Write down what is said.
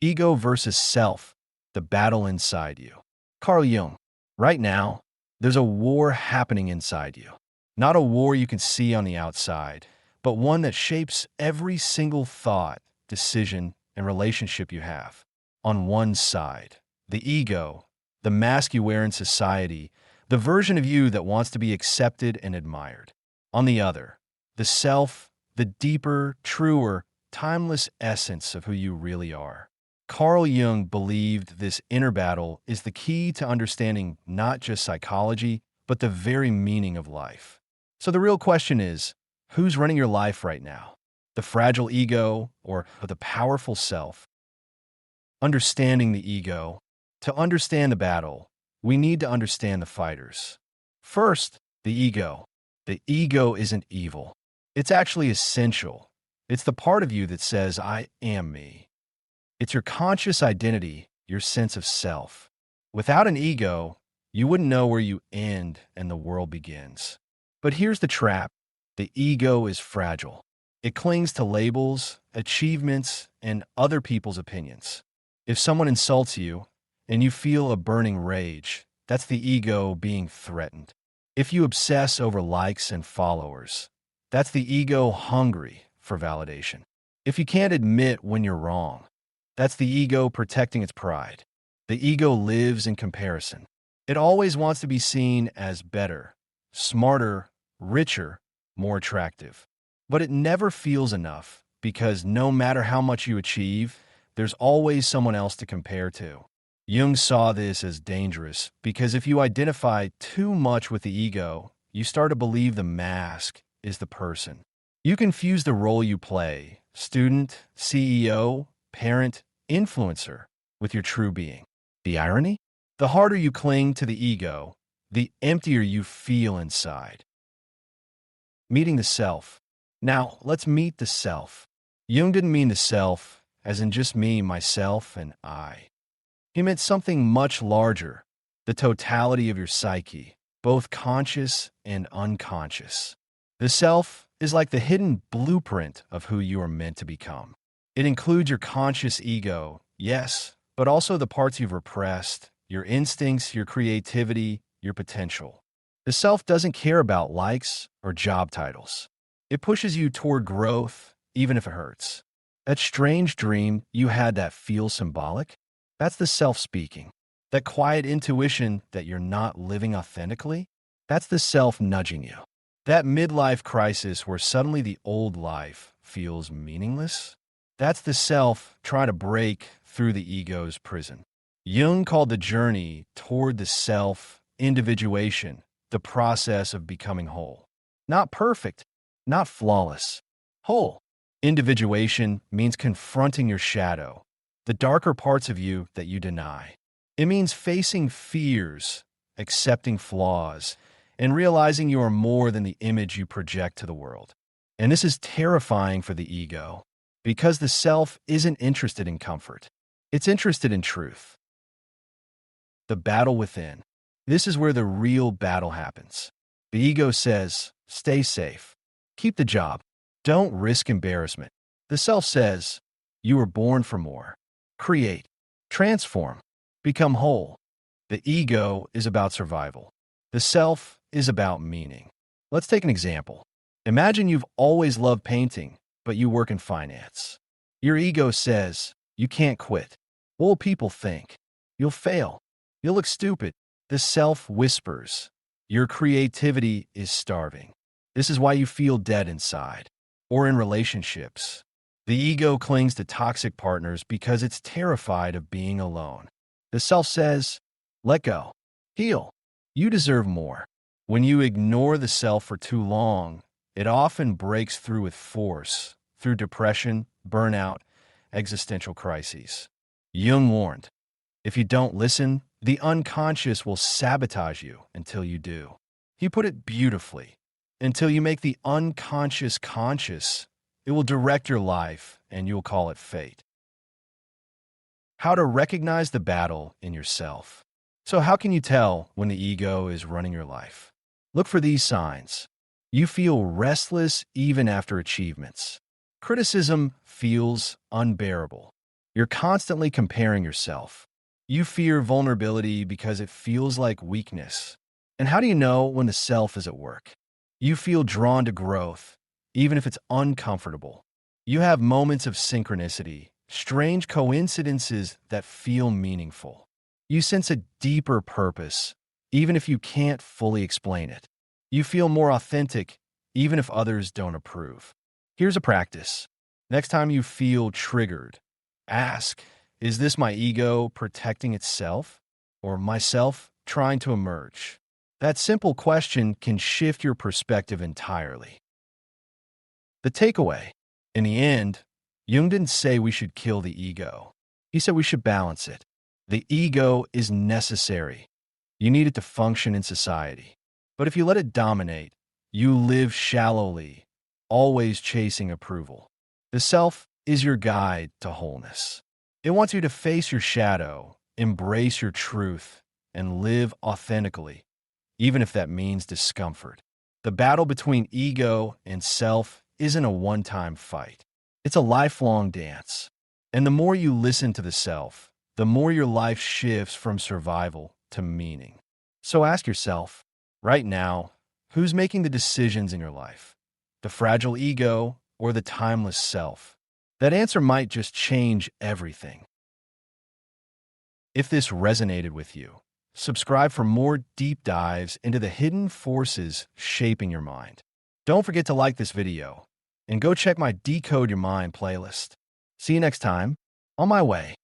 Ego versus self, the battle inside you. Carl Jung. Right now, there's a war happening inside you. Not a war you can see on the outside, but one that shapes every single thought, decision, and relationship you have. On one side, the ego, the mask you wear in society, the version of you that wants to be accepted and admired. On the other, the self, the deeper, truer, timeless essence of who you really are. Carl Jung believed this inner battle is the key to understanding not just psychology, but the very meaning of life. So the real question is, who's running your life right now? The fragile ego or the powerful self? Understanding the ego. To understand the battle, we need to understand the fighters. First, the ego. The ego isn't evil. It's actually essential. It's the part of you that says, I am me. It's your conscious identity, your sense of self. Without an ego, you wouldn't know where you end and the world begins. But here's the trap. The ego is fragile. It clings to labels, achievements, and other people's opinions. If someone insults you and you feel a burning rage, that's the ego being threatened. If you obsess over likes and followers, that's the ego hungry for validation. If you can't admit when you're wrong, that's the ego protecting its pride. The ego lives in comparison. It always wants to be seen as better, smarter, richer, more attractive. But it never feels enough because no matter how much you achieve, there's always someone else to compare to. Jung saw this as dangerous because if you identify too much with the ego, you start to believe the mask is the person. You confuse the role you play, student, CEO, parent, influencer, with your true being. The irony? The harder you cling to the ego, the emptier you feel inside. Meeting the self. Now, let's meet the self. Jung didn't mean the self as in just me, myself, and I. He meant something much larger, the totality of your psyche, both conscious and unconscious. The self is like the hidden blueprint of who you are meant to become. It includes your conscious ego, yes, but also the parts you've repressed, your instincts, your creativity, your potential. The self doesn't care about likes or job titles. It pushes you toward growth, even if it hurts. That strange dream you had that feels symbolic, that's the self speaking. That quiet intuition that you're not living authentically, that's the self nudging you. That midlife crisis where suddenly the old life feels meaningless, that's the self trying to break through the ego's prison. Jung called the journey toward the self individuation, the process of becoming whole. Not perfect, not flawless, whole. Individuation means confronting your shadow, the darker parts of you that you deny. It means facing fears, accepting flaws, and realizing you are more than the image you project to the world. And this is terrifying for the ego, because the self isn't interested in comfort. It's interested in truth. The battle within. This is where the real battle happens. The ego says, stay safe. Keep the job. Don't risk embarrassment. The self says, you were born for more. Create. Transform. Become whole. The ego is about survival. The self is about meaning. Let's take an example. Imagine you've always loved painting, but you work in finance. Your ego says, you can't quit. What will people think? You'll fail. You'll look stupid. The self whispers, your creativity is starving. This is why you feel dead inside. Or in relationships. The ego clings to toxic partners because it's terrified of being alone. The self says, let go. Heal. You deserve more. When you ignore the self for too long, it often breaks through with force, through depression, burnout, existential crises. Jung warned, if you don't listen, the unconscious will sabotage you until you do. He put it beautifully. Until you make the unconscious conscious, it will direct your life and you'll call it fate. How to recognize the battle in yourself. So how can you tell when the ego is running your life? Look for these signs. You feel restless even after achievements. Criticism feels unbearable. You're constantly comparing yourself. You fear vulnerability because it feels like weakness. And how do you know when the self is at work? You feel drawn to growth, even if it's uncomfortable. You have moments of synchronicity, strange coincidences that feel meaningful. You sense a deeper purpose, even if you can't fully explain it. You feel more authentic, even if others don't approve. Here's a practice. Next time you feel triggered, ask, is this my ego protecting itself or myself trying to emerge? That simple question can shift your perspective entirely. The takeaway: in the end, Jung didn't say we should kill the ego. He said we should balance it. The ego is necessary. You need it to function in society. But if you let it dominate, you live shallowly, always chasing approval. The self is your guide to wholeness. It wants you to face your shadow, embrace your truth, and live authentically, even if that means discomfort. The battle between ego and self isn't a one-time fight. It's a lifelong dance. And the more you listen to the self, the more your life shifts from survival to meaning. So ask yourself, right now, who's making the decisions in your life? The fragile ego or the timeless self? That answer might just change everything. If this resonated with you, subscribe for more deep dives into the hidden forces shaping your mind. Don't forget to like this video, and go check my Decode Your Mind playlist. See you next time, on my way.